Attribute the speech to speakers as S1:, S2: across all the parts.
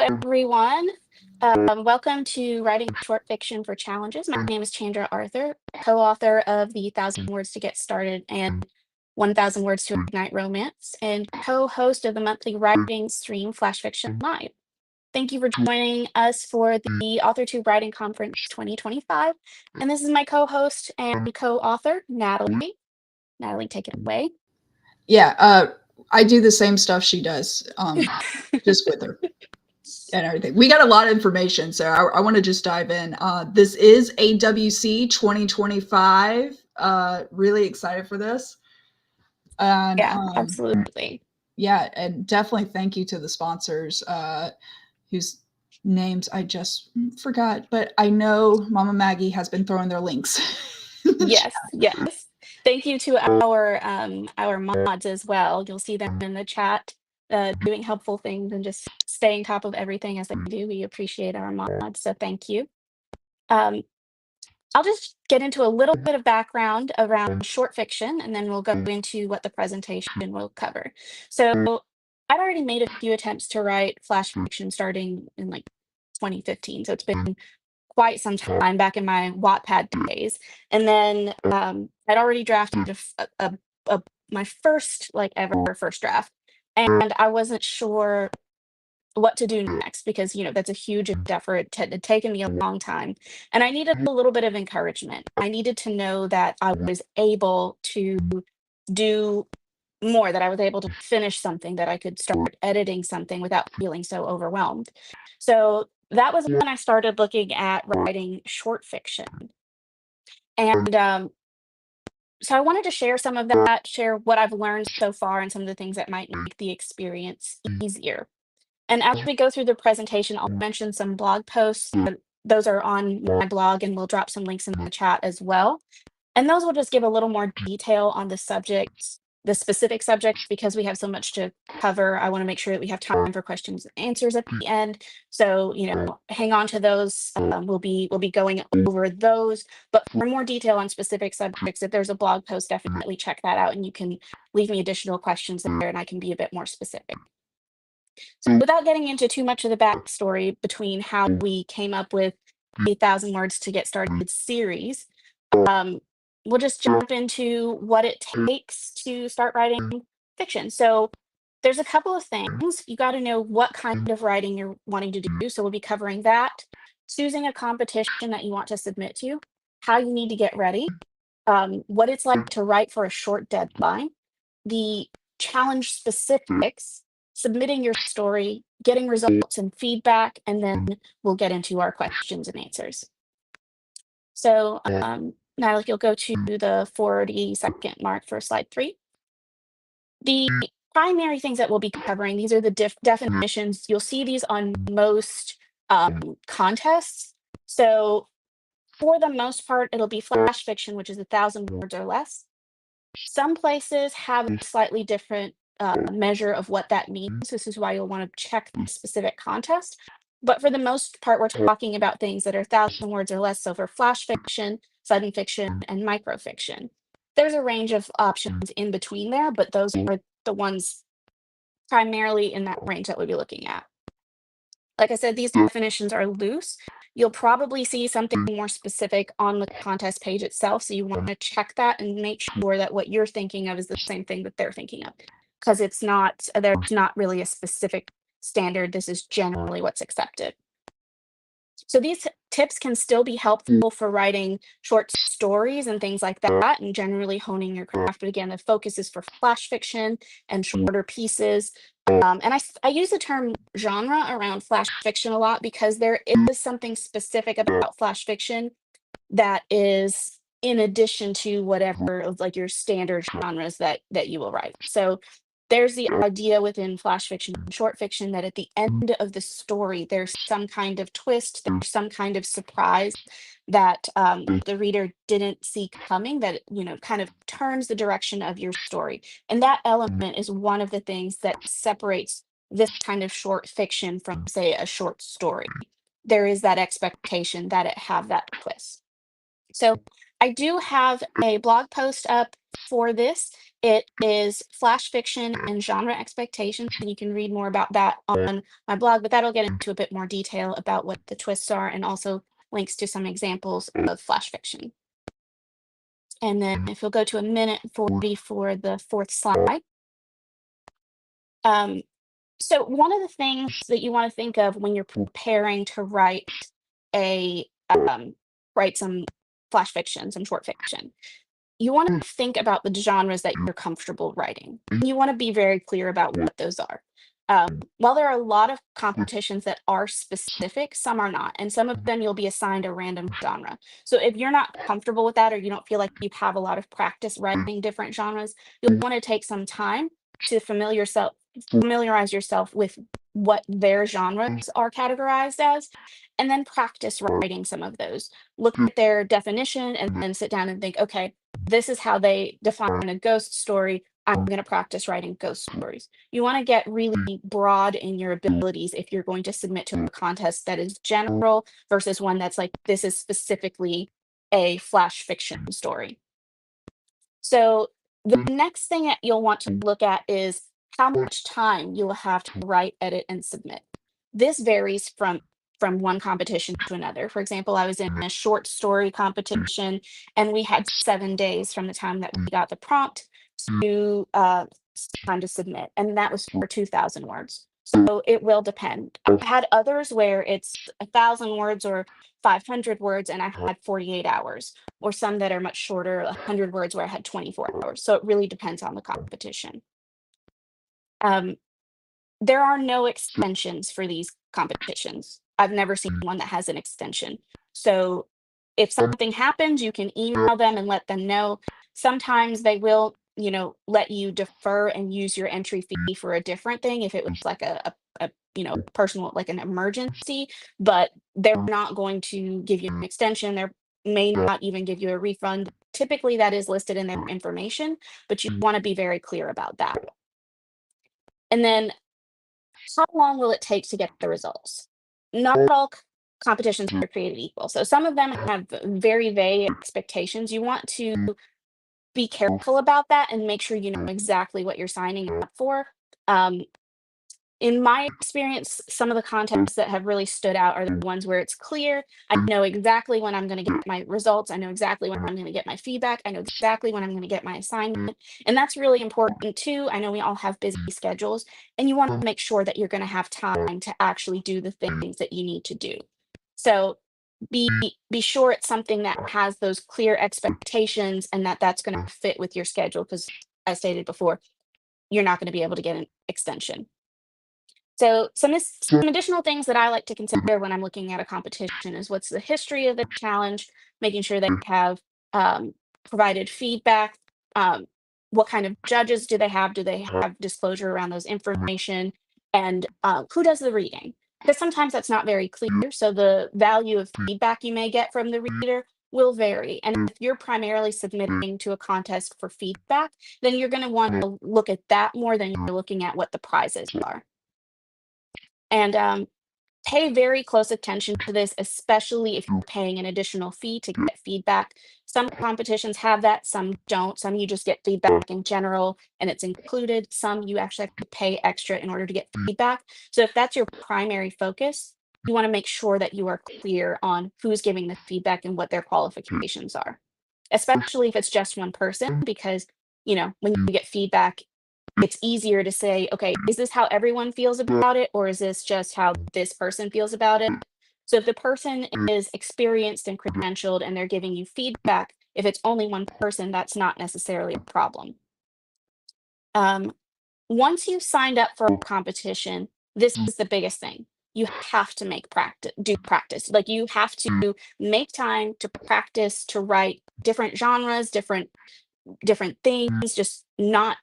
S1: everyone. Welcome to Writing Short Fiction for Challenges. My name is Chandra Arthur, co-author of the 1,000 Words to Get Started and 1,000 Words to Ignite Romance, and co-host of the monthly writing stream Flash Fiction Live. Thank you for joining us for the Authortube Writing Conference 2025. And this is my co-host and co-author, Natalie. Natalie, take it away.
S2: Yeah, I do the same stuff she does, just with her and everything. We got a lot of information, so I want to just dive in. This is AWC 2025. Really excited for this. And,
S1: yeah, absolutely.
S2: Yeah, and definitely thank you to the sponsors whose names I just forgot, but I know Mama Maggie has been throwing their links.
S1: Yes, yes. Thank you to our mods as well. You'll see them in the chat doing helpful things and just staying top of everything as they do. We appreciate our mods, so thank you. I'll just get into a little bit of background around short fiction, and then we'll go into what the presentation will cover. So I'd already made a few attempts to write flash fiction starting in like 2015. So it's been quite some time back in my Wattpad days. And then I'd already drafted my first ever first draft. And I wasn't sure what to do next because, that's a huge endeavor. It had taken me a long time. And I needed a little bit of encouragement. I needed to know that I was able to do more, that I was able to finish something, that I could start editing something without feeling so overwhelmed. So that was when I started looking at writing short fiction. And so I wanted to share some of that, share what I've learned so far and some of the things that might make the experience easier. And as we go through the presentation, I'll mention some blog posts. Those are on my blog, and we'll drop some links in the chat as well. And those will just give a little more detail on the subject, the specific subjects, because we have so much to cover. I want to make sure that we have time for questions and answers at the end. So, hang on to those. We'll be going over those. But for more detail on specific subjects, if there's a blog post, definitely check that out, and you can leave me additional questions there, and I can be a bit more specific. So without getting into too much of the backstory between how we came up with the 1,000 Words to Get Started series, we'll just jump into what it takes to start writing fiction. So there's a couple of things. You got to know what kind of writing you're wanting to do. So we'll be covering that, choosing a competition that you want to submit to, how you need to get ready, what it's like to write for a short deadline, the challenge specifics, submitting your story, getting results and feedback, and then we'll get into our questions and answers. So Natalie, you'll go to the 40-second mark for slide 3. The primary things that we'll be covering, these are the definitions. You'll see these on most contests. So for the most part, it'll be flash fiction, which is 1,000 words or less. Some places have a slightly different measure of what that means. This is why you'll want to check the specific contest. But for the most part, we're talking about things that are 1,000 words or less. So for flash fiction, sudden fiction, and microfiction, there's a range of options in between there, but those are the ones primarily in that range that we'll be looking at. Like I said, these definitions are loose. You'll probably see something more specific on the contest page itself. So you want to check that and make sure that what you're thinking of is the same thing that they're thinking of. Because there's not really a specific standard. This is generally what's accepted. So these tips can still be helpful for writing short stories and things like that, and generally honing your craft. But again, the focus is for flash fiction and shorter pieces. And I use the term genre around flash fiction a lot because there is something specific about flash fiction that is in addition to whatever of your standard genres that you will write. So there's the idea within flash fiction and short fiction that at the end of the story, there's some kind of twist, there's some kind of surprise that the reader didn't see coming, that kind of turns the direction of your story. And that element is one of the things that separates this kind of short fiction from, say, a short story. There is that expectation that it have that twist. So I do have a blog post up for this. It is flash fiction and genre expectations, and you can read more about that on my blog, but that'll get into a bit more detail about what the twists are and also links to some examples of flash fiction. And then if you'll go to a minute 40 for the fourth slide. So one of the things that you want to think of when you're preparing to write a write some flash fiction, some short fiction, you want to think about the genres that you're comfortable writing. You want to be very clear about what those are. While there are a lot of competitions that are specific, some are not, and some of them you'll be assigned a random genre. So if you're not comfortable with that, or you don't feel like you have a lot of practice writing different genres, you'll want to take some time to familiarize yourself with what their genres are categorized as, and then practice writing some of those. Look at their definition and then sit down and think, okay, this is how they define a ghost story. I'm going to practice writing ghost stories. You want to get really broad in your abilities if you're going to submit to a contest that is general versus one that's like, this is specifically a flash fiction story. So the next thing that you'll want to look at is how much time you will have to write, edit, and submit. This varies from one competition to another. For example, I was in a short story competition, and we had 7 days from the time that we got the prompt to time to submit, and that was for 2,000 words. So it will depend. I've had others where it's 1,000 words or 500 words, and I had 48 hours, or some that are much shorter, 100 words where I had 24 hours. So it really depends on the competition. Um, there are no extensions for these competitions. I've never seen one that has an extension. So if something happens, you can email them and let them know. Sometimes they will, let you defer and use your entry fee for a different thing if it was like a personal, like an emergency, but they're not going to give you an extension. They may not even give you a refund. Typically that is listed in their information, but you want to be very clear about that. And then how long will it take to get the results? Not all competitions are created equal. So some of them have very vague expectations. You want to be careful about that and make sure you know exactly what you're signing up for. In my experience, some of the contests that have really stood out are the ones where it's clear. I know exactly when I'm going to get my results. I know exactly when I'm going to get my feedback. I know exactly when I'm going to get my assignment. And that's really important too. I know we all have busy schedules, and you want to make sure that you're going to have time to actually do the things that you need to do. So be sure it's something that has those clear expectations and that that's going to fit with your schedule, because as stated before, you're not going to be able to get an extension. So some additional things that I like to consider when I'm looking at a competition is what's the history of the challenge, making sure they have provided feedback. What kind of judges do they have? Do they have disclosure around those information? And who does the reading? Because sometimes that's not very clear. So the value of feedback you may get from the reader will vary. And if you're primarily submitting to a contest for feedback, then you're going to want to look at that more than you're looking at what the prizes are. And pay very close attention to this, especially if you're paying an additional fee to get feedback. Some competitions have that, some don't. Some you just get feedback in general and it's included. Some you actually have to pay extra in order to get feedback. So if that's your primary focus, you want to make sure that you are clear on who's giving the feedback and what their qualifications are, especially if it's just one person, because when you get feedback, it's easier to say, okay, is this how everyone feels about it? Or is this just how this person feels about it? So if the person is experienced and credentialed and they're giving you feedback, if it's only one person, that's not necessarily a problem. Once you've signed up for a competition, this is the biggest thing. You have to do practice. Like you have to make time to practice, to write different genres, different things, just not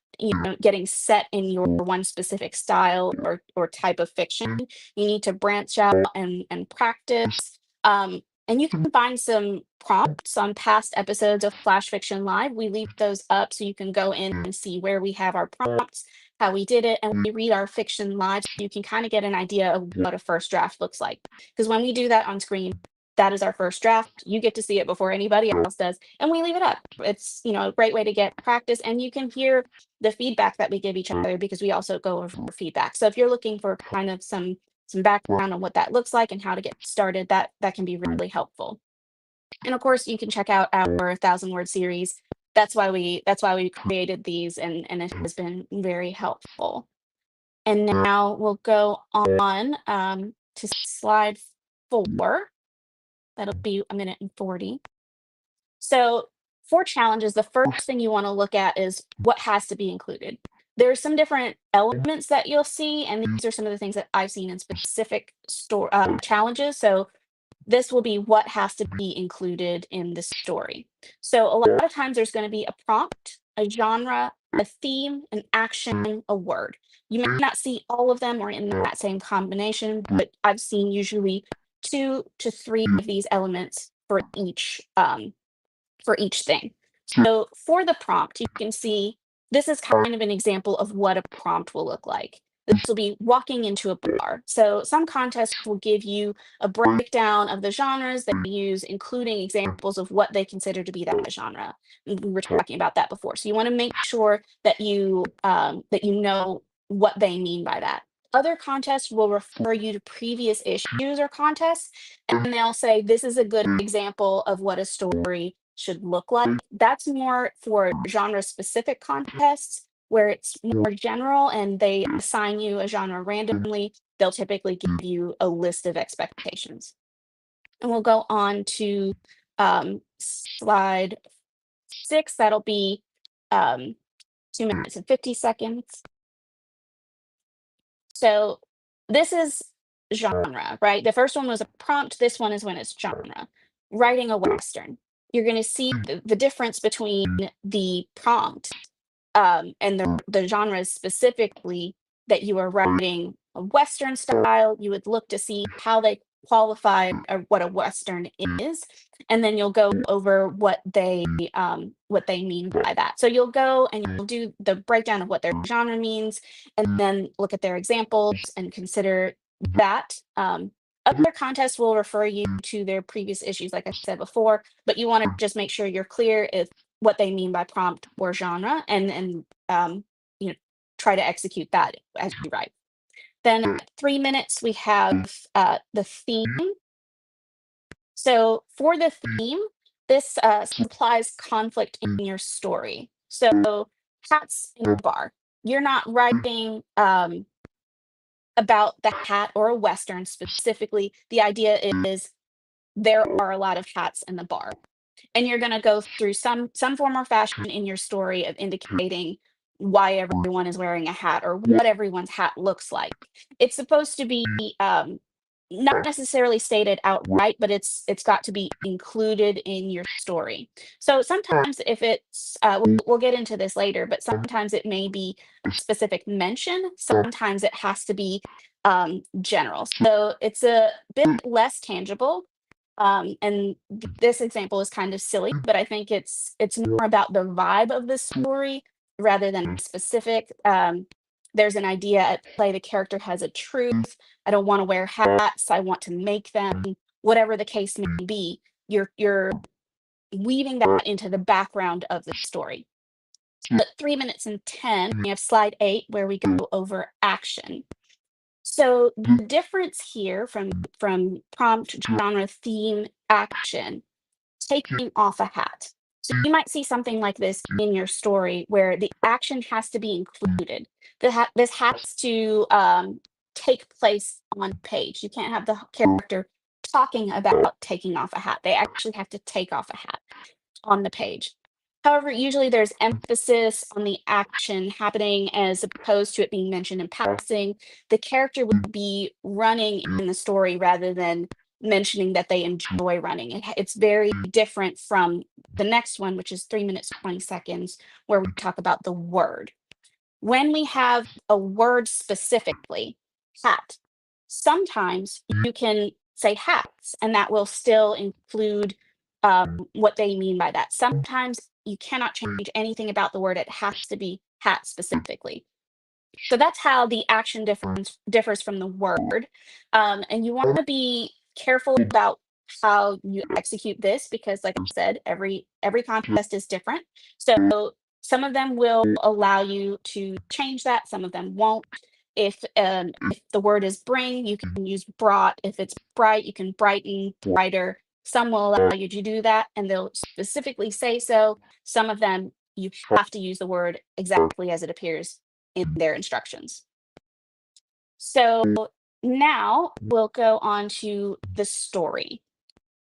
S1: getting set in your one specific style or type of fiction. You need to branch out and practice. And you can find some prompts on past episodes of Flash Fiction Live. We leave those up so you can go in and see where we have our prompts, how we did it, and we read our fiction live so you can kind of get an idea of what a first draft looks like. Because when we do that on screen, that is our first draft. You get to see it before anybody else does, and we leave it up. It's, a great way to get practice, and you can hear the feedback that we give each other because we also go over feedback. So if you're looking for kind of some background on what that looks like and how to get started, that can be really helpful. And of course, you can check out our 1,000-word series. That's why we created these, and it has been very helpful. And now we'll go on to slide 4. That'll be 1:40. So for challenges, the first thing you want to look at is what has to be included. There's some different elements that you'll see, and these are some of the things that I've seen in specific challenges. So this will be what has to be included in the story. So a lot of times there's going to be a prompt, a genre, a theme, an action, a word. You may not see all of them or in that same combination, but I've seen usually 2 to 3 of these elements for each thing. So for the prompt, you can see this is kind of an example of what a prompt will look like. This will be walking into a bar. So some contests will give you a breakdown of the genres that they use, including examples of what they consider to be that genre. We were talking about that before. So you want to make sure that you know what they mean by that. Other contests will refer you to previous issues or contests, and they'll say this is a good example of what a story should look like. That's more for genre-specific contests where it's more general and they assign you a genre randomly. They'll typically give you a list of expectations. And we'll go on to slide 6. That'll be 2 minutes and 50 seconds. So this is genre, right? The first one was a prompt. This one is when it's genre. Writing a Western. You're going to see the difference between the prompt and the genres specifically that you are writing a Western style. You would look to see how they qualify what a Western is, and then you'll go over what they mean by that. So you'll go and you'll do the breakdown of what their genre means, and then look at their examples and consider that. Other contests will refer you to their previous issues, like I said before, but you want to just make sure you're clear if what they mean by prompt or genre, and try to execute that as you write. Then at 3 minutes, we have the theme. So for the theme, this supplies conflict in your story. So hats in a bar. You're not writing about the hat or a Western specifically. The idea is there are a lot of hats in the bar, and you're going to go through some form or fashion in your story of indicating why everyone is wearing a hat or what everyone's hat looks like. It's supposed to be not necessarily stated outright, but it's got to be included in your story. So sometimes if it's we'll get into this later, but sometimes it may be a specific mention. Sometimes it has to be general. So it's a bit less tangible. And this example is kind of silly, but I think it's more about the vibe of the story rather than specific. There's an idea at play. The character has a truth. I don't want to wear hats. I want to make them. Whatever the case may be, you're weaving that into the background of the story. At 3 minutes and 10, we have slide 8 where we go over action. So the difference here from prompt, genre, theme, action, taking off a hat. So you might see something like this in your story where the action has to be included. This has to take place on page. You can't have the character talking about taking off a hat. They actually have to take off a hat on the page. However, usually there's emphasis on the action happening as opposed to it being mentioned in passing. The character would be running in the story rather than mentioning that they enjoy running. It's very different from the next one, which is 3 minutes, 20 seconds, where we talk about the word. When we have a word specifically, hat, sometimes you can say hats, and that will still include what they mean by that. Sometimes you cannot change anything about the word. It has to be hat specifically. So that's how the action differs from the word. And you want to be careful about how you execute this because, like I said, every contest is different. So some of them will allow you to change that, some of them won't. If the word is bring, you can use brought. If it's bright, you can brighten, brighter. Some will allow you to do that, and they'll specifically say so. Some of them, you have to use the word exactly as it appears in their instructions. So now we'll go on to the story.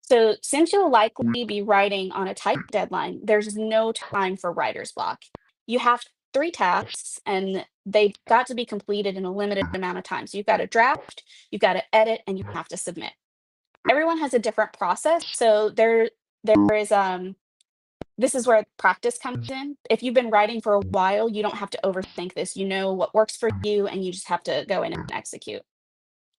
S1: So since you'll likely be writing on a tight deadline, there's no time for writer's block. You have 3 tasks and they've got to be completed in a limited amount of time. So you've got to draft, you've got to edit, and you have to submit. Everyone has a different process. So there is this is where practice comes in. If you've been writing for a while, you don't have to overthink this. You know what works for you and you just have to go in and execute.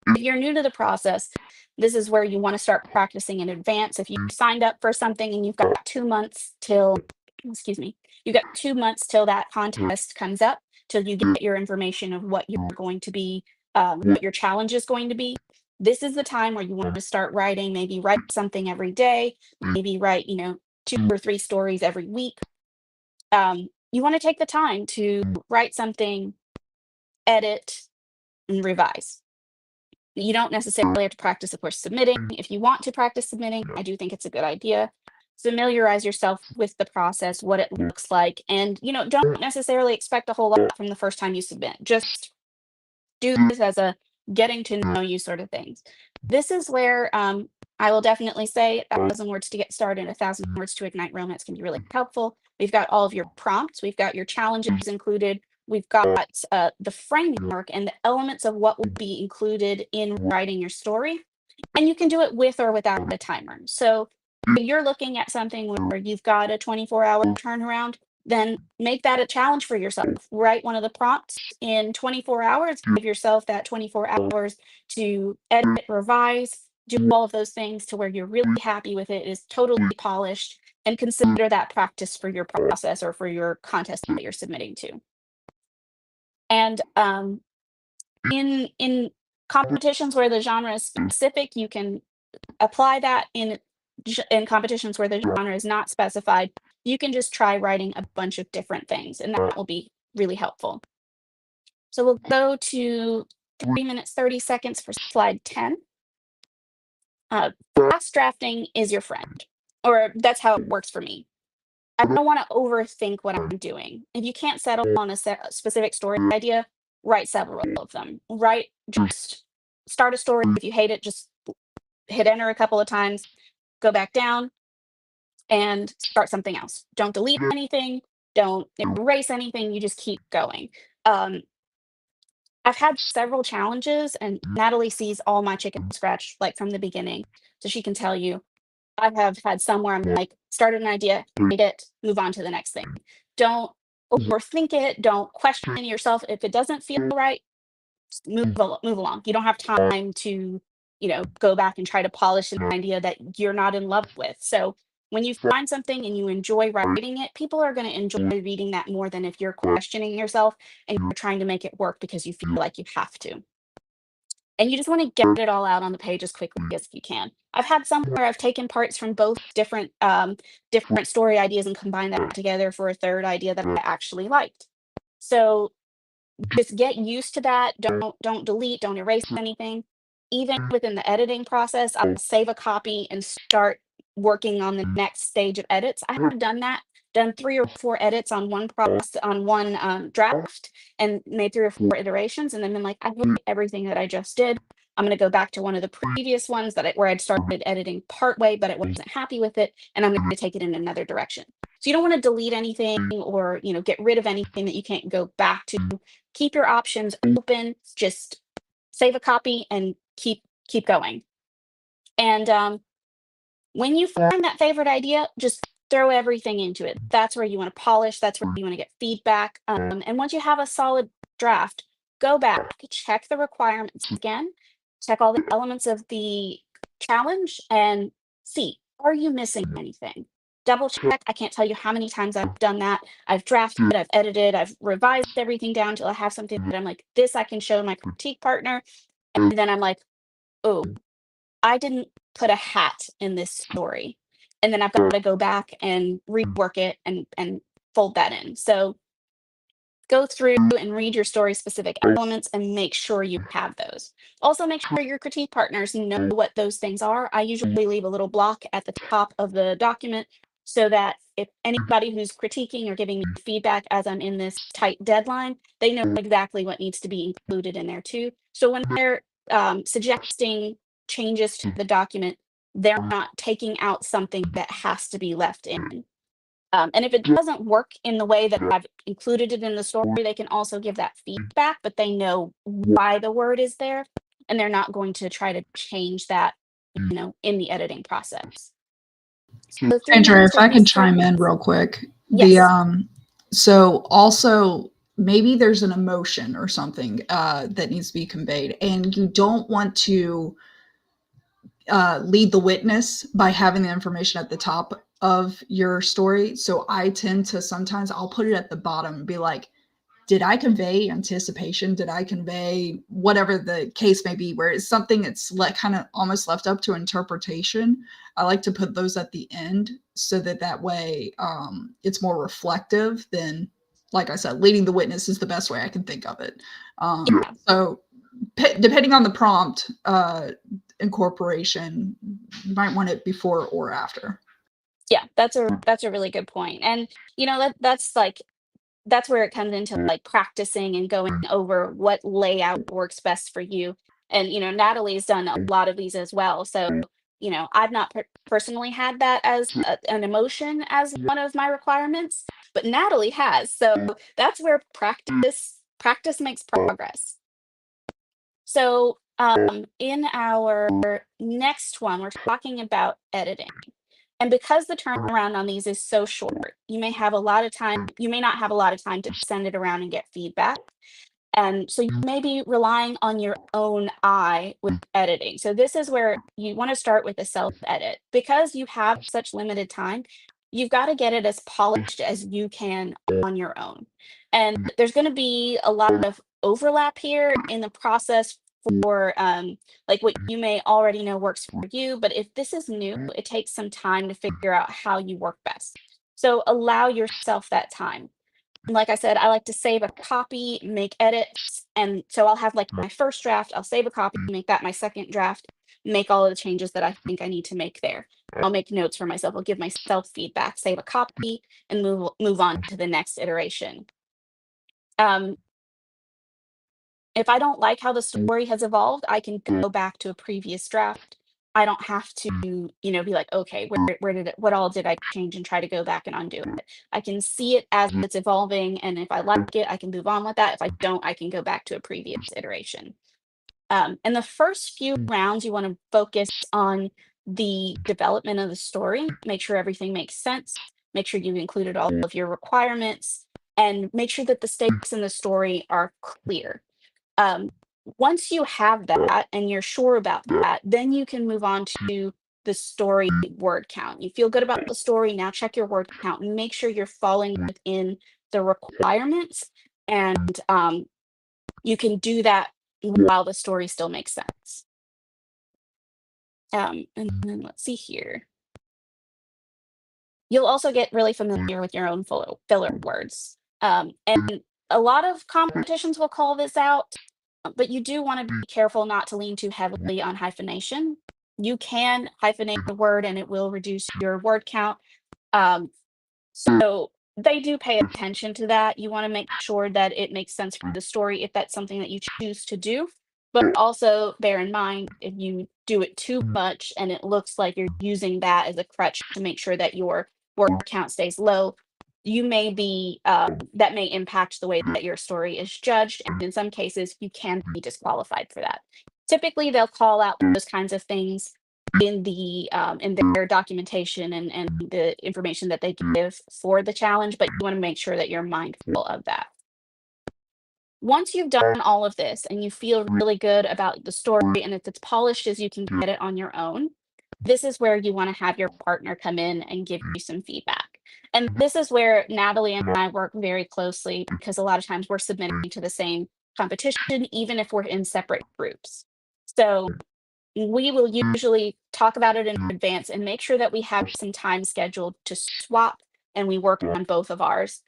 S1: If you're new to the process, this is where you want to start practicing in advance. If you signed up for something and you've got 2 months till, excuse me, you've got 2 months till that contest comes up, till you get your information of what you're going to be, what your challenge is going to be. This is the time where you want to start writing, maybe write something every day, maybe write, 2 or 3 stories every week. You want to take the time to write something, edit, and revise. You don't necessarily have to practice, of course, submitting. If you want to practice submitting, I do think it's a good idea. Familiarize yourself with the process, what it looks like, and don't necessarily expect a whole lot from the first time you submit. Just do this as a getting to know you sort of things. This is where I will definitely say 1,000 words to get started, 1,000 words to ignite romance can be really helpful. We've got all of your prompts, we've got your challenges included. We've got the framework and the elements of what will be included in writing your story. And you can do it with or without a timer. So if you're looking at something where you've got a 24-hour turnaround, then make that a challenge for yourself. Write one of the prompts in 24 hours. Give yourself that 24 hours to edit, revise, do all of those things to where you're really happy with it, is totally polished, and consider that practice for your process or for your contest that you're submitting to. And in competitions where the genre is specific, you can apply that in competitions where the genre is not specified. You can just try writing a bunch of different things, and that will be really helpful. So we'll go to 3 minutes, 30 seconds for slide 10. Fast drafting is your friend, or that's how it works for me. I don't want to overthink what I'm doing. If you can't settle on a specific story idea, write several of them. Just start a story. If you hate it, just hit enter a couple of times, go back down, and start something else. Don't delete anything. Don't erase anything. You just keep going. I've had several challenges, and Natalie sees all my chicken scratch like from the beginning, so she can tell you. I have had some where I'm like, started an idea, hate it, move on to the next thing. Don't overthink it. Don't question yourself. If it doesn't feel right, just move along. You don't have time to, go back and try to polish an idea that you're not in love with. So when you find something and you enjoy writing it, people are going to enjoy reading that more than if you're questioning yourself and you're trying to make it work because you feel like you have to. And you just want to get it all out on the page as quickly as you can. I've had some where I've taken parts from both different story ideas and combined that together for a third idea that I actually liked. So just get used to that. Don't delete, don't erase anything. Even within the editing process, I'll save a copy and start working on the next stage of edits. I have done that, done 3 or 4 edits on one draft, and made 3 or 4 iterations, and then been like, I hate everything that I just did. I'm going to go back to one of the previous ones where I'd started editing partway, but I wasn't happy with it, and I'm going to take it in another direction. So you don't want to delete anything or get rid of anything that you can't go back to. Keep your options open. Just save a copy and keep going. And when you find that favorite idea, just throw everything into it. That's where you want to polish. That's where you want to get feedback. And once you have a solid draft, go back, check the requirements again, check all the elements of the challenge, and see, are you missing anything? Double check. I can't tell you how many times I've done that. I've drafted, I've edited, I've revised everything down until I have something that I'm like, this I can show my critique partner. And then I'm like, oh, I didn't put a hat in this story, and then I've got to go back and rework it and fold that in. So go through and read your story specific elements and make sure you have those. Also, make sure your critique partners know what those things are. I usually leave a little block at the top of the document so that if anybody who's critiquing or giving me feedback as I'm in this tight deadline, they know exactly what needs to be included in there too. So when they're suggesting changes to the document, they're not taking out something that has to be left in. And if it doesn't work in the way that I've included it in the story, they can also give that feedback, but they know why the word is there, and they're not going to try to change that, in the editing process. So 3
S2: Chandra,
S1: minutes
S2: if I
S1: would be
S2: can chime in
S1: starting.
S2: real quick,
S1: Yes.
S2: So also maybe there's an emotion or something that needs to be conveyed, and you don't want to lead the witness by having the information at the top of your story. So I tend to sometimes I'll put it at the bottom and be like, did I convey anticipation? Did I convey whatever the case may be, where it's something that's like kind of almost left up to interpretation? I like to put those at the end so that way it's more reflective than, like I said, leading the witness is the best way I can think of it.
S1: Yeah.
S2: So depending on the prompt incorporation, you might want it before or after.
S1: Yeah, that's a really good point. And that's where it comes into like practicing and going over what layout works best for you. And Natalie's done a lot of these as well. So I've not personally had that as an emotion as one of my requirements, but Natalie has. So that's where practice makes progress. So in our next one, we're talking about editing. And because the turnaround on these is so short, you may have a lot of time, you may not have a lot of time to send it around and get feedback. And so you may be relying on your own eye with editing. So this is where you want to start with a self edit. Because you have such limited time, you've got to get it as polished as you can on your own. And there's going to be a lot of overlap here in the process for like what you may already know works for you. But if this is new, it takes some time to figure out how you work best. So allow yourself that time. Like I said, I like to save a copy, make edits. And so I'll have like my first draft, I'll save a copy, make that my second draft, make all of the changes that I think I need to make there. I'll make notes for myself. I'll give myself feedback, save a copy, and move on to the next iteration. Um, if I don't like how the story has evolved, I can go back to a previous draft. I don't have to, be like, okay, what all did I change and try to go back and undo it. I can see it as it's evolving, and if I like it, I can move on with that. If I don't, I can go back to a previous iteration. In the first few rounds, you want to focus on the development of the story, make sure everything makes sense, make sure you've included all of your requirements, and make sure that the stakes in the story are clear. Um, Once you have that and you're sure about that, then you can move on to the story word count. You feel good about the story, now check your word count and make sure you're falling within the requirements. And you can do that while the story still makes sense. And then let's see here. You'll also get really familiar with your own filler words. And a lot of competitions will call this out, but you do want to be careful not to lean too heavily on hyphenation. You can hyphenate the word and it will reduce your word count. Um, so they do pay attention to that. You want to make sure that it makes sense for the story if that's something that you choose to do. But also bear in mind if you do it too much and it looks like you're using that as a crutch to make sure that your word count stays low, you may be that may impact the way that your story is judged. And in some cases, you can be disqualified for that. Typically, they'll call out those kinds of things in their documentation and the information that they give for the challenge, but you want to make sure that you're mindful of that. Once you've done all of this and you feel really good about the story and if it's polished as you can get it on your own, this is where you want to have your partner come in and give you some feedback. And this is where Natalie and I work very closely because a lot of times we're submitting to the same competition, even if we're in separate groups. So we will usually talk about it in advance and make sure that we have some time scheduled to swap and we work on both of ours.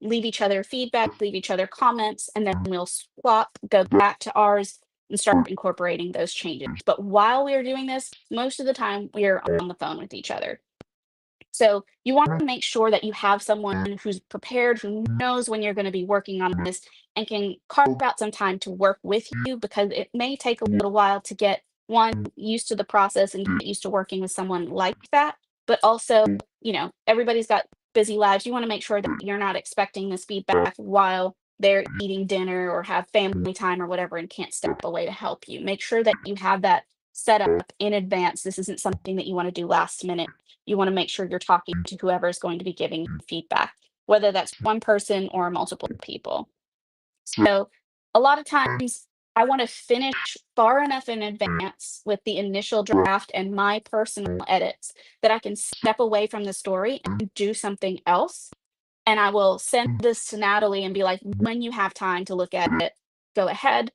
S1: Leave each other feedback, leave each other comments, and then we'll swap, go back to ours, and start incorporating those changes. But while we are doing this, most of the time we are on the phone with each other. So you want to make sure that you have someone who's prepared, who knows when you're going to be working on this, and can carve out some time to work with you, because it may take a little while to get one used to the process and get used to working with someone like that. But also, everybody's got busy lives. You want to make sure that you're not expecting this feedback while they're eating dinner or have family time or whatever and can't step away to help you. Make sure that you have that set up in advance. This isn't something that you want to do last minute. You want to make sure you're talking to whoever is going to be giving you feedback, whether that's one person or multiple people. So a lot of times I want to finish far enough in advance with the initial draft and my personal edits that I can step away from the story and do something else. And I will send this to Natalie and be like, when you have time to look at it, go ahead.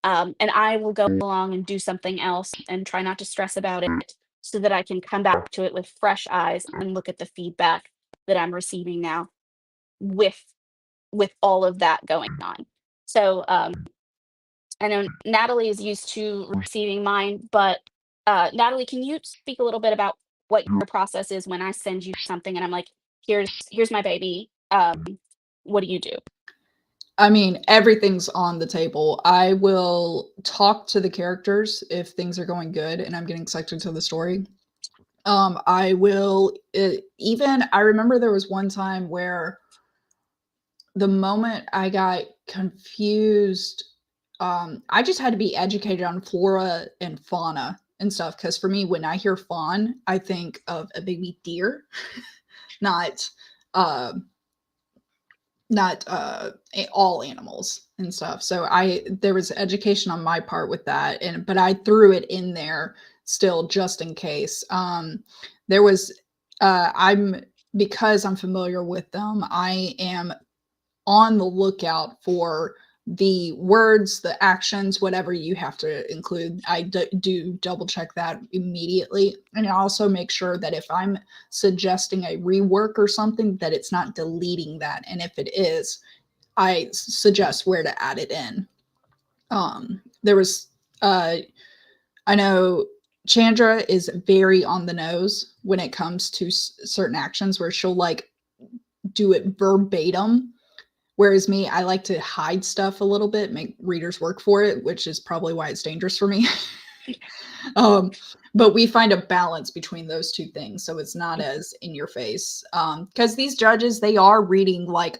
S1: And I will go along and do something else and try not to stress about it so that I can come back to it with fresh eyes and look at the feedback that I'm receiving now with all of that going on. So I know Natalie is used to receiving mine, but Natalie, can you speak a little bit about what your process is when I send you something and I'm like, here's my baby. What do you do?
S2: I mean, everything's on the table. I will talk to the characters if things are going good and I'm getting sucked into the story. I will even I remember there was one time where the moment I got confused, I just had to be educated on flora and fauna and stuff. Because for me, when I hear fawn, I think of a baby deer, not uh, all animals and stuff. So there was education on my part with that, but I threw it in there still just in case. There was I'm because I'm familiar with them. I am on the lookout for the words, the actions, whatever you have to include. I do double check that immediately. And I also make sure that if I'm suggesting a rework or something, that it's not deleting that. And if it is, I suggest where to add it in. There was, I know Chandra is very on the nose when it comes to certain actions where she'll like do it verbatim. Whereas me, I like to hide stuff a little bit, make readers work for it, which is probably why it's dangerous for me. But we find a balance between those two things, so it's not as in your face. Because these judges, they are reading like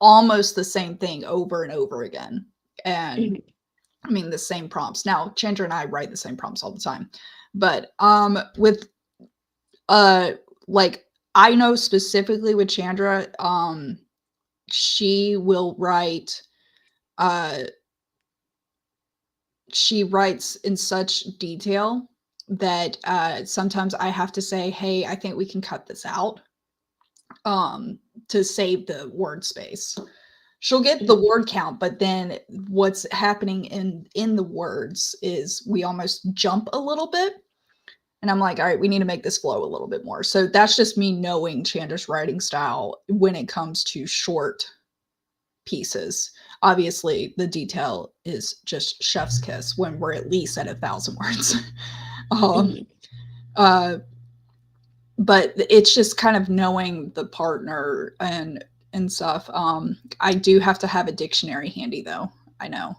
S2: almost the same thing over and over again. And I mean, the same prompts. Now, Chandra and I write the same prompts all the time. But with like I know specifically with Chandra, she will write she writes in such detail that sometimes I have to say, hey, I think we can cut this out to save the word space. She'll get the word count, but then what's happening in the words is we almost jump a little bit. And I'm like, all right, we need to make this flow a little bit more. So that's just me knowing Chandra's writing style when it comes to short pieces. Obviously, the detail is just chef's kiss when we're at least at 1,000 words. But it's just kind of knowing the partner and stuff. I do have to have a dictionary handy, though. I know.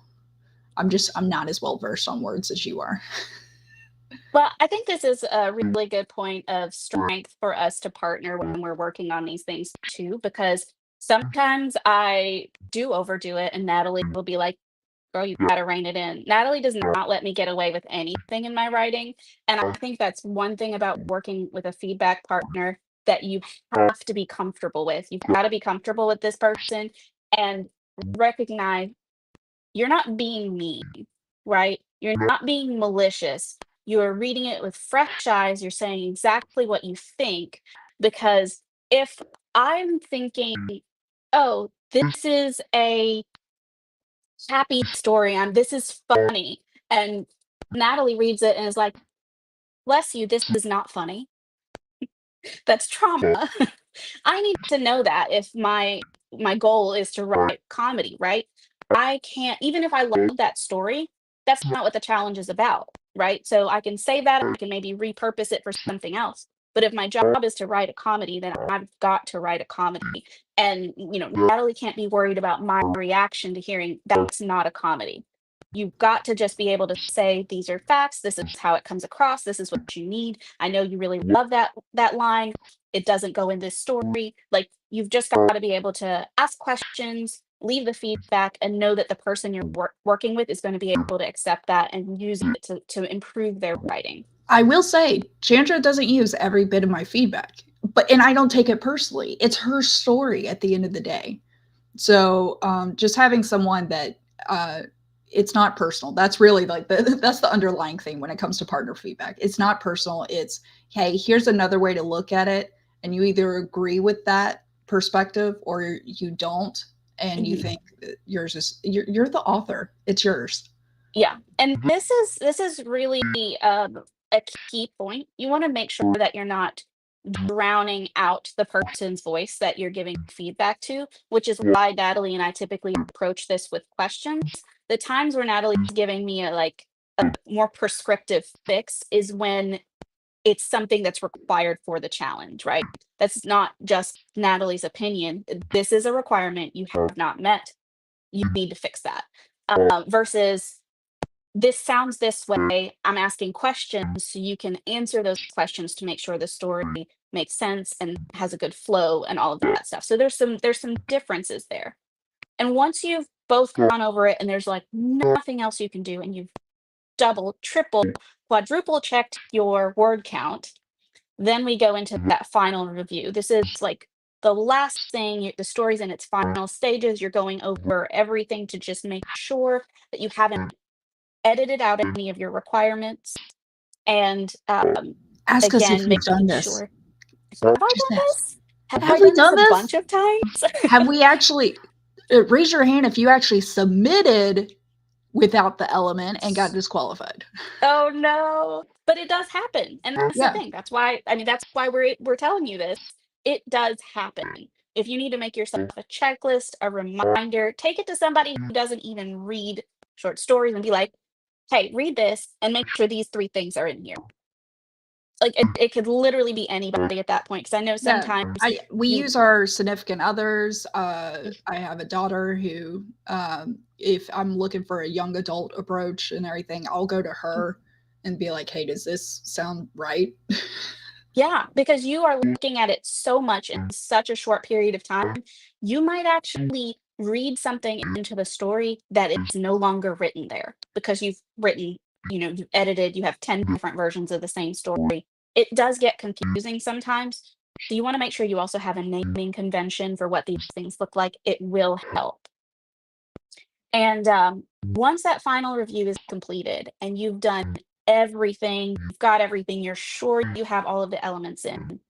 S2: I'm not as well versed on words as you are.
S1: Well, I think this is a really good point of strength for us to partner when we're working on these things too, because sometimes I do overdo it and Natalie will be like, girl, you gotta rein it in. Natalie does not let me get away with anything in my writing. And I think that's one thing about working with a feedback partner that you have to be comfortable with. You've got to be comfortable with this person and recognize you're not being mean, right? You're not being malicious. You're reading it with fresh eyes. You're saying exactly what you think. Because if I'm thinking, oh, this is a happy story, this is funny, and Natalie reads it and is like, bless you, this is not funny. That's trauma. I need to know that if my goal is to write comedy, right? I can't, even if I love that story, that's not what the challenge is about, right? So I can save that, I can maybe repurpose it for something else. But if my job is to write a comedy, then I've got to write a comedy. And Natalie can't be worried about my reaction to hearing that's not a comedy. You've got to just be able to say these are facts, this is how it comes across, this is what you need. I know you really love that line. It doesn't go in this story. Like, you've just got to be able to ask questions, leave the feedback, and know that the person you're working with is going to be able to accept that and use it to improve their writing.
S2: I will say, Chandra doesn't use every bit of my feedback, and I don't take it personally. It's her story at the end of the day. So just having someone that it's not personal. That's really like that's the underlying thing when it comes to partner feedback. It's not personal. It's, hey, here's another way to look at it, and you either agree with that perspective or you don't, and you think yours is you're the author. It's yours.
S1: Yeah, and this is really a key point. You want to make sure that you're not drowning out the person's voice that you're giving feedback to, which is why Natalie and I typically approach this with questions. The times where Natalie's giving me a more prescriptive fix is when it's something that's required for the challenge, right? That's not just Natalie's opinion. This is a requirement you have not met. You need to fix that. Versus, this sounds this way. I'm asking questions so you can answer those questions to make sure the story makes sense and has a good flow and all of that stuff. So there's some differences there. And once you've both gone over it and there's like nothing else you can do, and you've double, triple, quadruple checked your word count, then we go into that final review. This is like the last thing. The story's in its final stages. You're going over everything to just make sure that you haven't edited out any of your requirements. And
S2: Ask us if
S1: again,
S2: we've done
S1: making
S2: this.
S1: sure. Have I
S2: Just
S1: done
S2: ask.
S1: this? Have
S2: Have
S1: I
S2: we
S1: done this
S2: done
S1: a
S2: this?
S1: bunch of times?
S2: Have we actually raise your hand if you actually submitted without the element and got disqualified?
S1: Oh no. But it does happen. And that's the
S2: Yeah.
S1: thing. That's why, we're telling you this. It does happen. If you need to make yourself a checklist, a reminder, take it to somebody who doesn't even read short stories and be like, hey, read this and make sure these 3 things are in here. Like, it could literally be anybody at that point. Because I know
S2: Yeah,
S1: sometimes
S2: we use our significant others. I have a daughter who, if I'm looking for a young adult approach and everything, I'll go to her and be like, hey, does this sound right?
S1: Yeah, because you are looking at it so much in such a short period of time, you might actually read something into the story that is no longer written there because you've written, you've edited, you have 10 different versions of the same story. It does get confusing sometimes. So you want to make sure you also have a naming convention for what these things look like. It will help. And once that final review is completed and you've done everything, you've got everything, you're sure you have all of the elements in,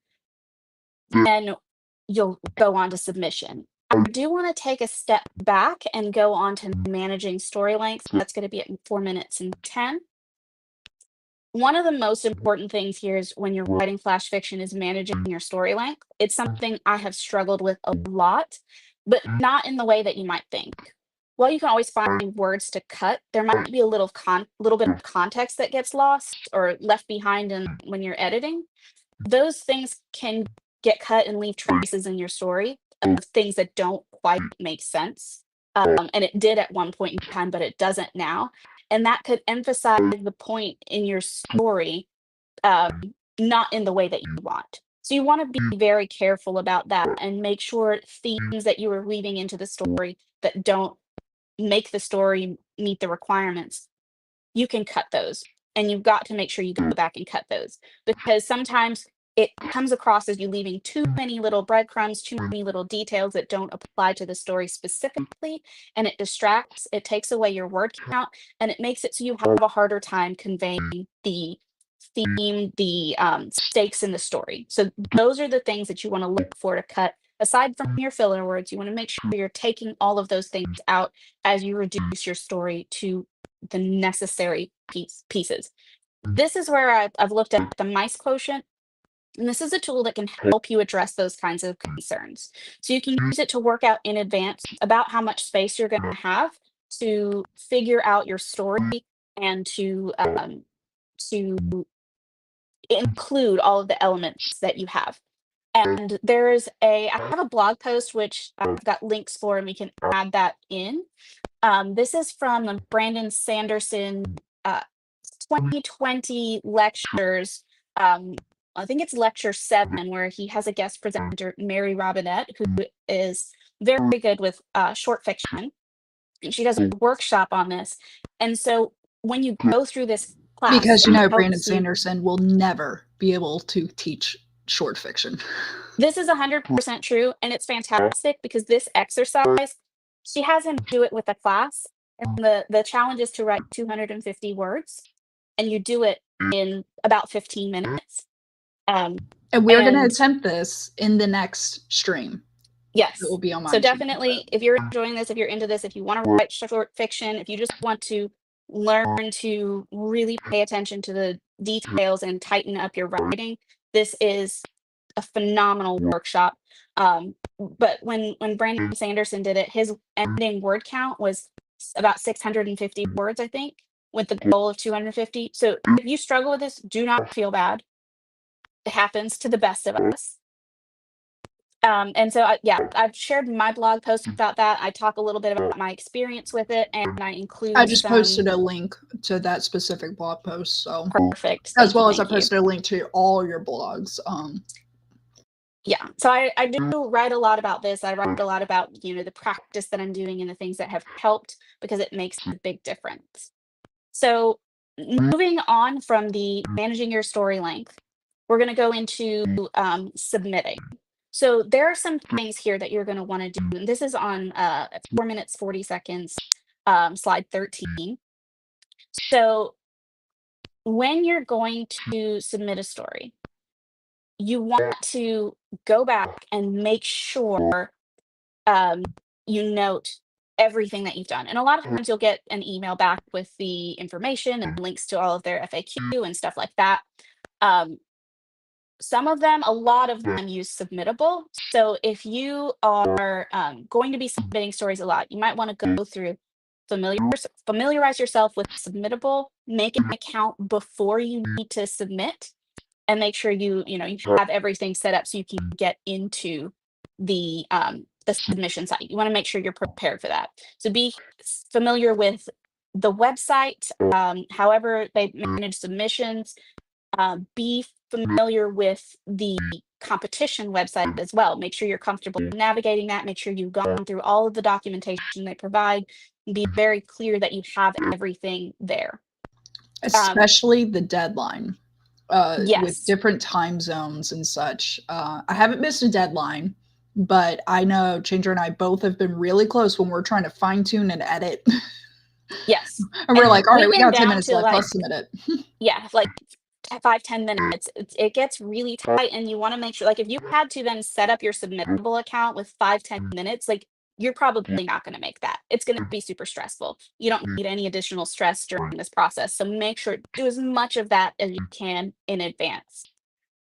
S1: then you'll go on to submission. I do want to take a step back and go on to managing story length. That's going to be at 4 minutes and 10. One of the most important things here is when you're writing flash fiction is managing your story length. It's something I have struggled with a lot, but not in the way that you might think. While you can always find words to cut, there might be a little bit of context that gets lost or left behind when you're editing. Those things can get cut and leave traces in your story of things that don't quite make sense. And it did at one point in time, but it doesn't now. And that could emphasize the point in your story, not in the way that you want. So you want to be very careful about that and make sure themes that you are weaving into the story that don't make the story meet the requirements, you can cut those. And you've got to make sure you go back and cut those, because sometimes it comes across as you leaving too many little breadcrumbs, too many little details that don't apply to the story specifically, and it distracts, it takes away your word count, and it makes it so you have a harder time conveying the theme, the stakes in the story. So those are the things that you want to look for to cut. Aside from your filler words, you want to make sure you're taking all of those things out as you reduce your story to the necessary pieces. This is where I've looked at the mice quotient, and this is a tool that can help you address those kinds of concerns. So you can use it to work out in advance about how much space you're going to have to figure out your story and to include all of the elements that you have. And I have a blog post which I've got links for, and we can add that in. This is from Brandon Sanderson, 2020 lectures. I think it's lecture 7, where he has a guest presenter, Mary Robinette, who is very good with short fiction. And she does a workshop on this. And so when you go through this class,
S2: Because Brandon
S1: you.
S2: Sanderson will never be able to teach short fiction.
S1: This is 100% true, and it's fantastic because this exercise, she has him do it with a class, and the challenge is to write 250 words, and you do it in about 15 minutes.
S2: And we're going to attempt this in the next stream.
S1: Yes.
S2: It will be on my
S1: So definitely, if you're enjoying this, if you're into this, if you want to write short fiction, if you just want to learn to really pay attention to the details and tighten up your writing, this is a phenomenal workshop. But when Brandon Sanderson did it, his ending word count was about 650 words, I think, with the goal of 250. So if you struggle with this, do not feel bad. It happens to the best of us. And so, I've shared my blog post about that. I talk a little bit about my experience with it, and I include
S2: I just posted a link to that specific blog post. So
S1: perfect.
S2: As well as I posted a link to all your blogs.
S1: Yeah, so I do write a lot about this. I write a lot about, the practice that I'm doing and the things that have helped, because it makes a big difference. So moving on from the managing your story length, we're going to go into submitting. So there are some things here that you're going to want to do. And this is on 4 minutes, 40 seconds, slide 13. So when you're going to submit a story, you want to go back and make sure you note everything that you've done. And a lot of times you'll get an email back with the information and links to all of their FAQ and stuff like that. A lot of them use Submittable. So if you are going to be submitting stories a lot, you might want to go through, familiarize yourself with Submittable, make an account before you need to submit, and make sure you have everything set up so you can get into the submission site. You want to make sure you're prepared for that. So be familiar with the website, however they manage submissions. Be familiar with the competition website as well. Make sure you're comfortable navigating that. Make sure you've gone through all of the documentation they provide, and be very clear that you have everything there.
S2: Especially the deadline.
S1: Yes.
S2: With different time zones and such. I haven't missed a deadline, but I know Chandra and I both have been really close when we're trying to fine tune and edit.
S1: Yes.
S2: And we're like, all right, we got 10 minutes left. Let's submit it.
S1: Yeah, like 5-10 minutes. It gets really tight, and you want to make sure, like, if you had to then set up your Submittable account with 5-10 minutes, like, you're probably not going to make that. It's going to be super stressful. You don't need any additional stress during this process. So make sure do as much of that as you can in advance.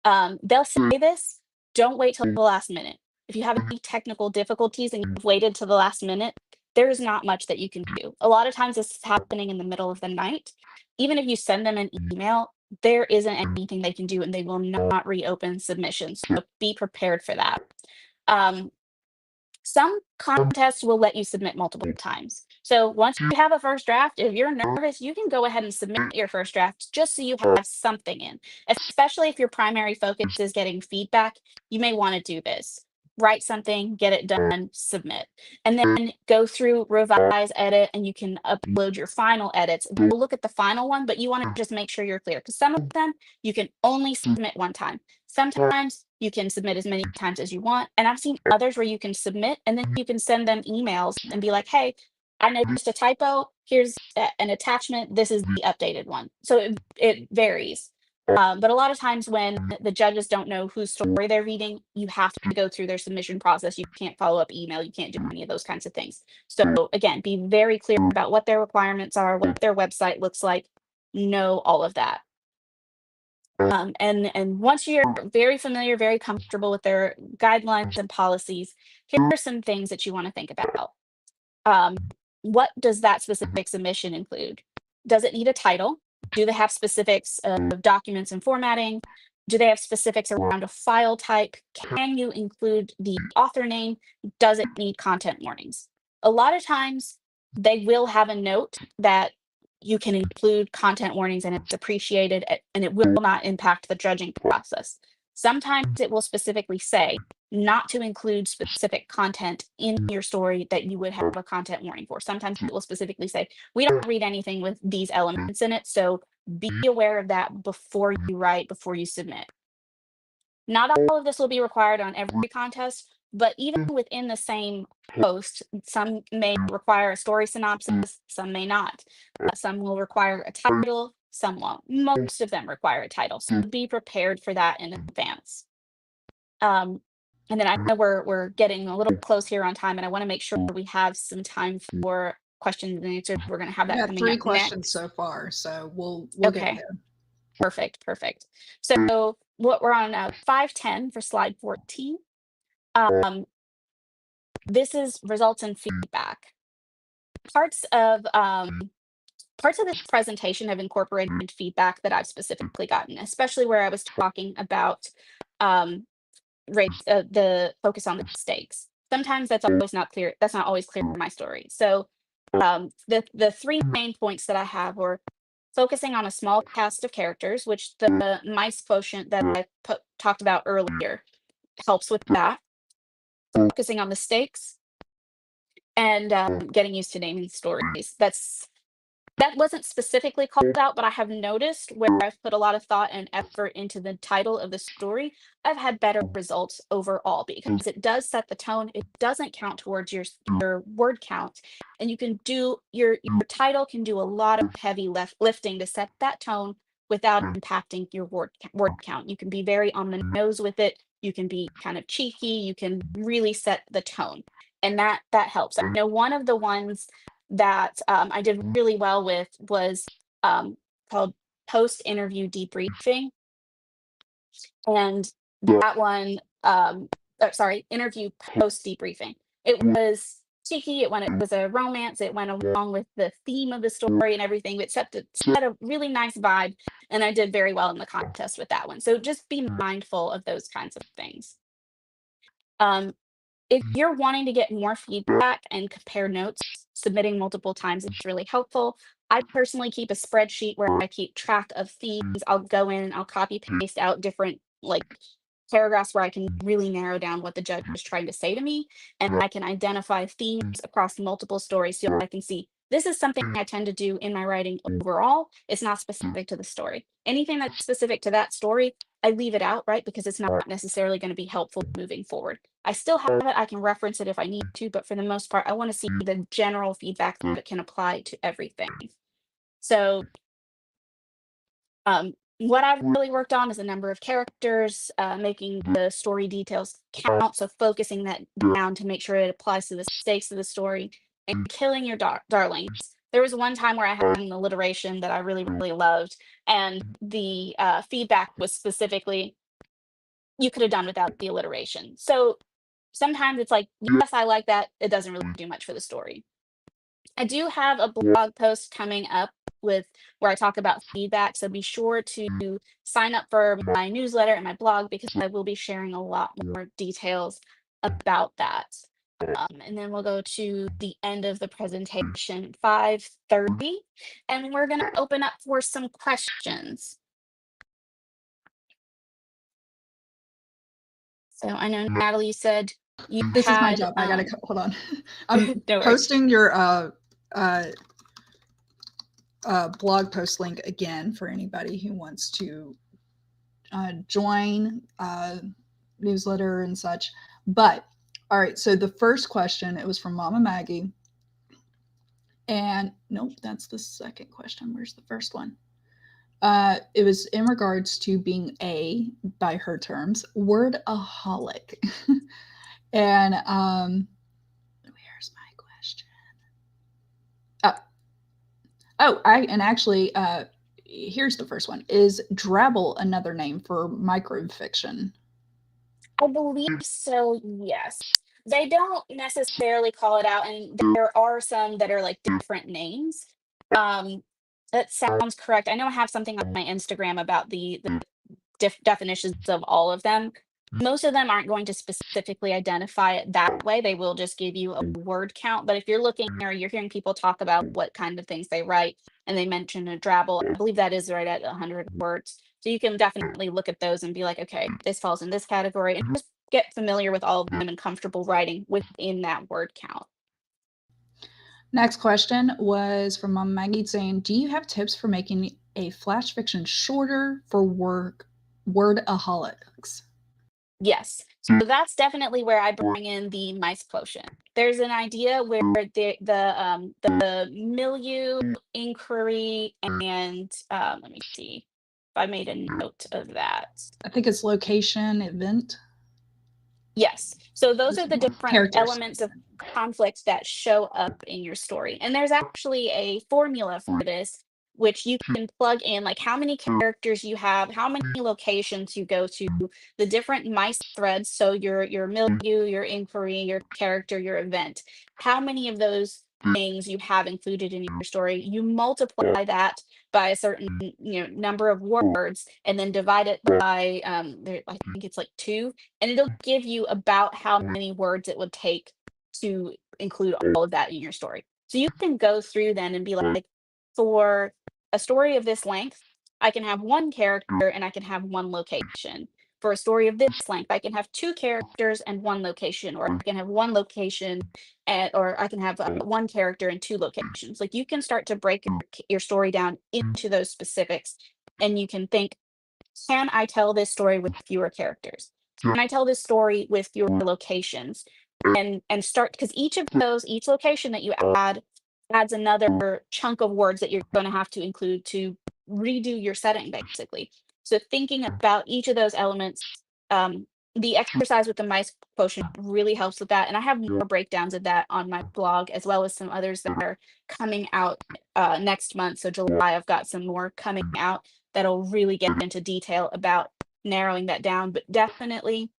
S1: They'll say this, don't wait till the last minute. If you have any technical difficulties and you've waited till the last minute, there's not much that you can do. A lot of times this is happening in the middle of the night. Even if you send them an email, there isn't anything they can do, and they will not reopen submissions. So be prepared for that. Some contests will let you submit multiple times. So once you have a first draft, if you're nervous, you can go ahead and submit your first draft just so you have something in. Especially if your primary focus is getting feedback, you may want to do this. Write something, get it done, submit. And then go through, revise, edit, and you can upload your final edits. We'll look at the final one, but you want to just make sure you're clear, because some of them you can only submit one time. Sometimes you can submit as many times as you want. And I've seen others where you can submit and then you can send them emails and be like, hey, I noticed a typo. Here's an attachment. This is the updated one. So it varies. But a lot of times when the judges don't know whose story they're reading, you have to go through their submission process. You can't follow up email. You can't do any of those kinds of things. So again, be very clear about what their requirements are, what their website looks like. Know all of that. And once you're very familiar, very comfortable with their guidelines and policies, here are some things that you want to think about. What does that specific submission include? Does it need a title? Do they have specifics of documents and formatting? Do they have specifics around a file type? Can you include the author name? Does it need content warnings? A lot of times they will have a note that you can include content warnings and it's appreciated and it will not impact the judging process. Sometimes it will specifically say not to include specific content in your story that you would have a content warning for. Sometimes it will specifically say, we don't read anything with these elements in it, so be aware of that before you write, before you submit. Not all of this will be required on every contest, but even within the same post, some may require a story synopsis, some may not. Some will require a title, some won't. Most of them require a title, so be prepared for that in advance. And then I know we're getting a little close here on time, and I want to make sure we have some time for questions and answers. We're going to have
S2: We
S1: that
S2: got
S1: coming
S2: 3
S1: up
S2: questions
S1: next.
S2: so far, so we'll get
S1: Okay,
S2: there.
S1: perfect. So what we're on 510 for slide 14. This is results in feedback. Parts of this presentation have incorporated feedback that I've specifically gotten, especially where I was talking about the focus on the mistakes. Sometimes that's always not clear. That's not always clear in my story. So the 3 main points that I have were focusing on a small cast of characters, which the mice quotient that I talked about earlier helps with that. Focusing on mistakes and getting used to naming stories. That wasn't specifically called out, but I have noticed where I've put a lot of thought and effort into the title of the story, I've had better results overall because it does set the tone. It doesn't count towards your word count, and you can do your title can do a lot of heavy lifting to set that tone without impacting your word count. You can be very on the nose with it. You can be kind of cheeky. You can really set the tone, and that helps. I know one of the ones that I did really well with was called post interview debriefing. And that one, sorry, interview post debriefing. It was cheeky. It was a romance. It went along with the theme of the story and everything. It set a really nice vibe. And I did very well in the contest with that one. So just be mindful of those kinds of things. If you're wanting to get more feedback and compare notes, submitting multiple times is really helpful. I personally keep a spreadsheet where I keep track of themes. I'll go in and I'll copy paste out different like paragraphs where I can really narrow down what the judge is trying to say to me. And I can identify themes across multiple stories so I can see this is something I tend to do in my writing overall. It's not specific to the story. Anything that's specific to that story, I leave it out, right? Because it's not necessarily going to be helpful moving forward. I still have it. I can reference it if I need to, but for the most part, I want to see the general feedback that can apply to everything. So what I've really worked on is a number of characters, making the story details count. So focusing that down to make sure it applies to the stakes of the story and killing your darlings. There was one time where I had an alliteration that I really loved, and the feedback was specifically, you could have done without the alliteration. So sometimes it's like, yes, I like that. It doesn't really do much for the story. I do have a blog post coming up with where I talk about feedback. So be sure to sign up for my newsletter and my blog because I will be sharing a lot more details about that. And then we'll go to the end of the presentation, 5:30, and we're going to open up for some questions. So I know Natalie said you
S2: This is my
S1: had.
S2: job. I gotta hold on. I'm
S1: No worries.
S2: posting your blog post link again for anybody who wants to join newsletter and such. But all right, so the first question, it was from Mama Maggie. And nope, that's the second question. Where's the first one? It was in regards to being by her terms, wordaholic. And where's my question? Actually, here's the first one. Is drabble another name for microfiction?
S1: I believe so, yes. They don't necessarily call it out, and there are some that are like different names. Um, that sounds correct. I know I have something on my Instagram about the definitions of all of them. Most of them aren't going to specifically identify it that way. They will just give you a word count. But if you're looking or you're hearing people talk about what kind of things they write and they mention a drabble, I believe that is right at 100 words. So you can definitely look at those and be like, okay, this falls in this category, and just get familiar with all of them and comfortable writing within that word count.
S2: Next question was from Mom Maggie saying, do you have tips for making a flash fiction shorter for wordaholics?
S1: Yes. So that's definitely where I bring in the mice quotient. There's an idea where the milieu, inquiry, and let me see if I made a note of that.
S2: I think it's location, event.
S1: Yes. So those are the different
S2: Characters.
S1: elements of conflict that show up in your story. And there's actually a formula for this, which you can plug in, like how many characters you have, how many locations you go to, the different mice threads. So your milieu, your inquiry, your character, your event, how many of those things you have included in your story. You multiply that by a certain number of words and then divide it by I think it's like 2, and it'll give you about how many words it would take to include all of that in your story. So you can go through then and be like, for a story of this length, I can have one character and I can have one location. For a story of this length, I can have 2 characters and 1 location, or I can have 1 location or I can have one character and 2 locations. Like you can start to break your story down into those specifics, and you can think, can I tell this story with fewer characters? Can I tell this story with fewer locations? And start, because each location that you add adds another chunk of words that you're going to have to include to redo your setting, basically. So thinking about each of those elements, the exercise with the mice quotient really helps with that. And I have more breakdowns of that on my blog, as well as some others that are coming out next month. So July, I've got some more coming out that'll really get into detail about narrowing that down. But definitely,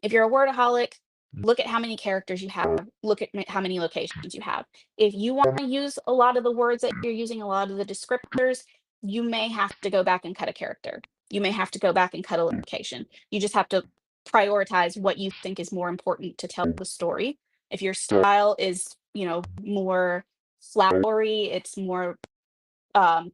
S1: if you're a wordaholic, look at how many characters you have, look at how many locations you have. If you want to use a lot of the words that you're using, a lot of the descriptors, you may have to go back and cut a character. You may have to go back and cut a location. You just have to prioritize what you think is more important to tell the story. If your style is, more flowery, it's more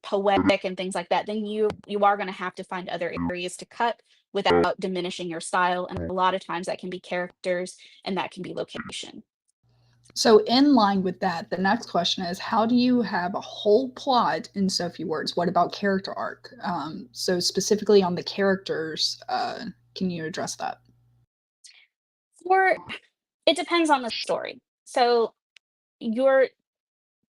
S1: poetic and things like that, then you are going to have to find other areas to cut without diminishing your style. And a lot of times that can be characters and that can be location.
S2: So, in line with that, the next question is, how do you have a whole plot in so few words? What about character arc? So, specifically on the characters, can you address that?
S1: Or it depends on the story. So your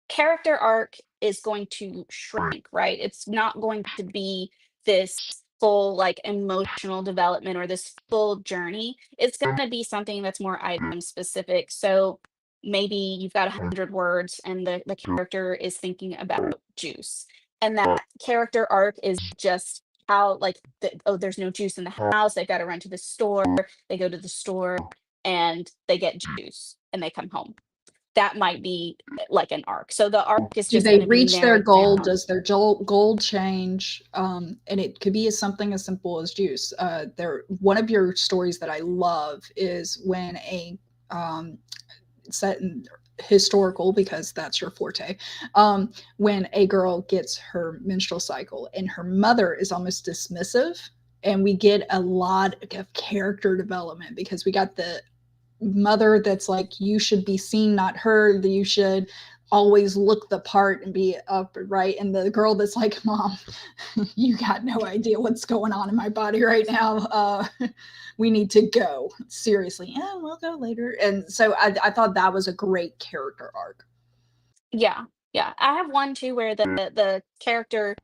S1: character arc is going to shrink, right? It's not going to be this full like emotional development or this full journey. It's going to be something that's more item specific. So maybe you've got 100 words and the character is thinking about juice. And that character arc is just how like oh, there's no juice in the house. They've got to run to the store. They go to the store and they get juice and they come home. That might be like an arc. So the arc is
S2: Do
S1: just
S2: they
S1: going to be
S2: reach their
S1: narrowed
S2: goal?
S1: down.
S2: Does their goal change? And it could be something as simple as juice. One of your stories that I love is when set in historical, because that's your forte, when a girl gets her menstrual cycle and her mother is almost dismissive, and we get a lot of character development because we got the mother that's like, you should be seen, not heard, that you should always look the part and be upright, and the girl that's like, mom, you got no idea what's going on in my body right now, we need to go, seriously. Yeah, we'll go later. And so I thought that was a great character arc.
S1: Yeah. Yeah. I have one too where the character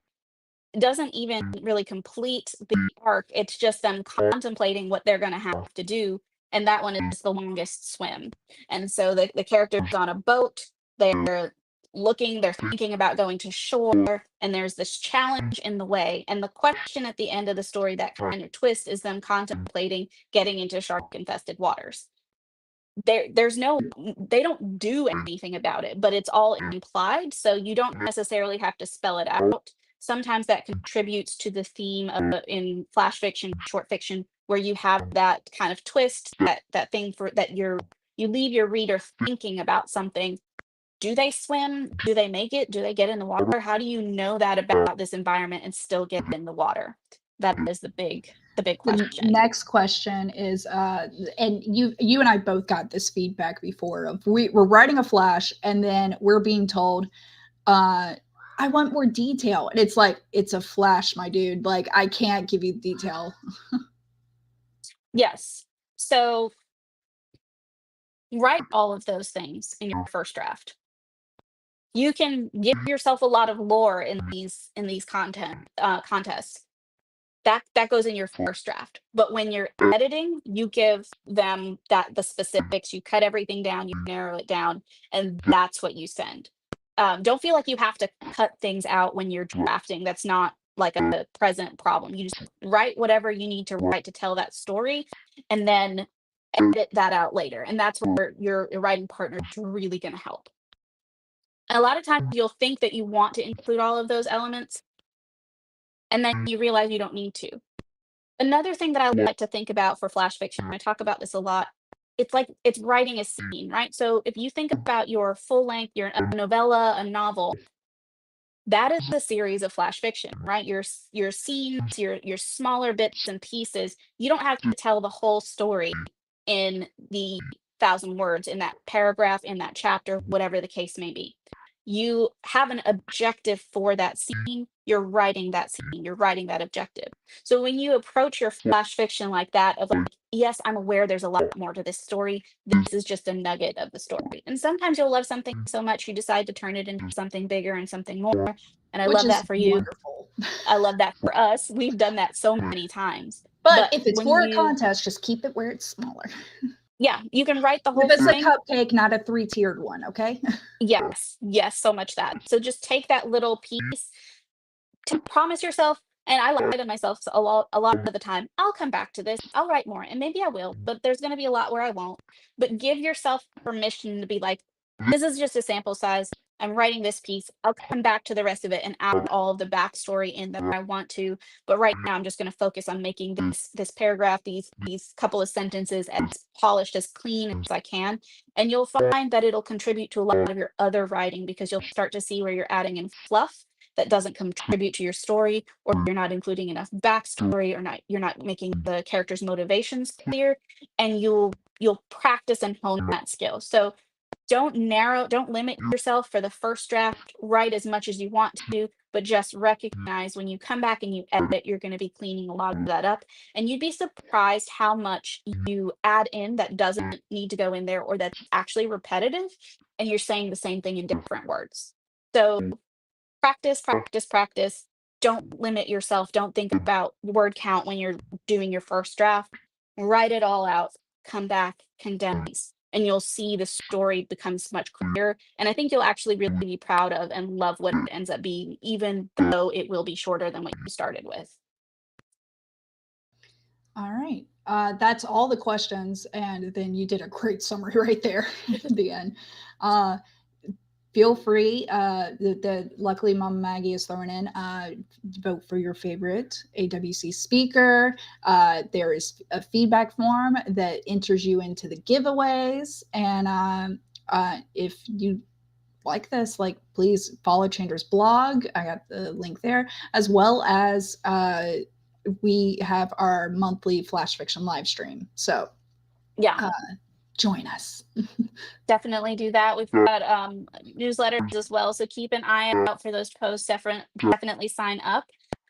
S1: doesn't even really complete the arc. It's just them contemplating what they're going to have to do. And that one is the longest swim. And so the character's on a boat. They're they're thinking about going to shore, and there's this challenge in the way. And the question at the end of the story, that kind of twist, is them contemplating getting into shark infested waters. There's no they don't do anything about it, but it's all implied, so you don't necessarily have to spell it out. Sometimes that contributes to the theme of in flash fiction, short fiction, where you have that kind of twist, that thing for that you leave your reader thinking about something. Do they swim? Do they make it? Do they get in the water? How do you know that about this environment and still get in the water? That is the big
S2: The
S1: question.
S2: next question is, and you and I both got this feedback before of we're writing a flash and then we're being told, I want more detail. And it's like, it's a flash, my dude. Like, I can't give you detail.
S1: Yes. So write all of those things in your first draft. You can give yourself a lot of lore in these contests. That goes in your first draft. But when you're editing, you give them the specifics. You cut everything down, you narrow it down, and that's what you send. Don't feel like you have to cut things out when you're drafting. That's not like a present problem. You just write whatever you need to write to tell that story, and then edit that out later. And that's where your writing partner is really going to help. A lot of times you'll think that you want to include all of those elements, and then you realize you don't need to. Another thing that I like to think about for flash fiction, I talk about this a lot, it's like it's writing a scene, right? So if you think about your full length, a novella, a novel, that is a series of flash fiction, right? Your scenes, your smaller bits and pieces. You don't have to tell the whole story in the 1,000 words, in that paragraph, in that chapter, whatever the case may be. You have an objective for that scene. You're writing that scene. You're writing that objective. So when you approach your flash fiction like that, of like, yes, I'm aware there's a lot more to this story. This is just a nugget of the story. And sometimes you'll love something so much you decide to turn it into something bigger and something more. And I
S2: Which
S1: love
S2: is
S1: that for you.
S2: wonderful.
S1: I love that for us. We've done that so many times.
S2: But
S1: But
S2: if it's
S1: when
S2: for a
S1: you,
S2: contest, just keep it where it's smaller.
S1: yeah, you can write the
S2: If
S1: whole
S2: it's a
S1: thing.
S2: cupcake, not a 3-tiered one, okay?
S1: Yes, yes, so much that. So just take that little piece, to promise yourself, and I lie to myself a lot of the time. I'll come back to this. I'll write more, and maybe I will, but there's going to be a lot where I won't. But give yourself permission to be like, this is just a sample size. I'm writing this piece. I'll come back to the rest of it and add all of the backstory in that I want to. But right now, I'm just going to focus on making this paragraph, these couple of sentences, as polished, as clean as I can. And you'll find that it'll contribute to a lot of your other writing, because you'll start to see where you're adding in fluff that doesn't contribute to your story, or you're not including enough backstory, or you're not making the characters' motivations clear, and you'll practice and hone that skill. So don't limit yourself for the first draft. Write as much as you want to, but just recognize when you come back and you edit, you're going to be cleaning a lot of that up. And you'd be surprised how much you add in that doesn't need to go in there, or that's actually repetitive, and you're saying the same thing in different words. So practice, practice, practice. Don't limit yourself. Don't think about word count when you're doing your first draft. Write it all out, come back, condense, and you'll see the story becomes much clearer. And I think you'll actually really be proud of and love what it ends up being, even though it will be shorter than what you started with.
S2: All right. That's all the questions. And then you did a great summary right there at the end. Feel free. Luckily, Mama Maggie is throwing in. Vote for your favorite AWC speaker. There is a feedback form that enters you into the giveaways. And if you like this, like, please follow Chandra's blog. I got the link there, as well as we have our monthly flash fiction live stream. So
S1: Yeah,
S2: join us.
S1: definitely do that. We've got newsletters as well, so keep an eye out for those posts. Definitely sign up.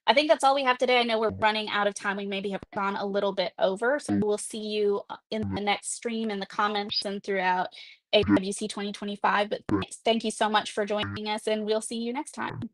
S1: I think that's all we have today. I know we're running out of time. We maybe have gone a little bit over, so we'll see you in the next stream, in the comments, and throughout AWC 2025. But thank you so much for joining us, and we'll see you next time.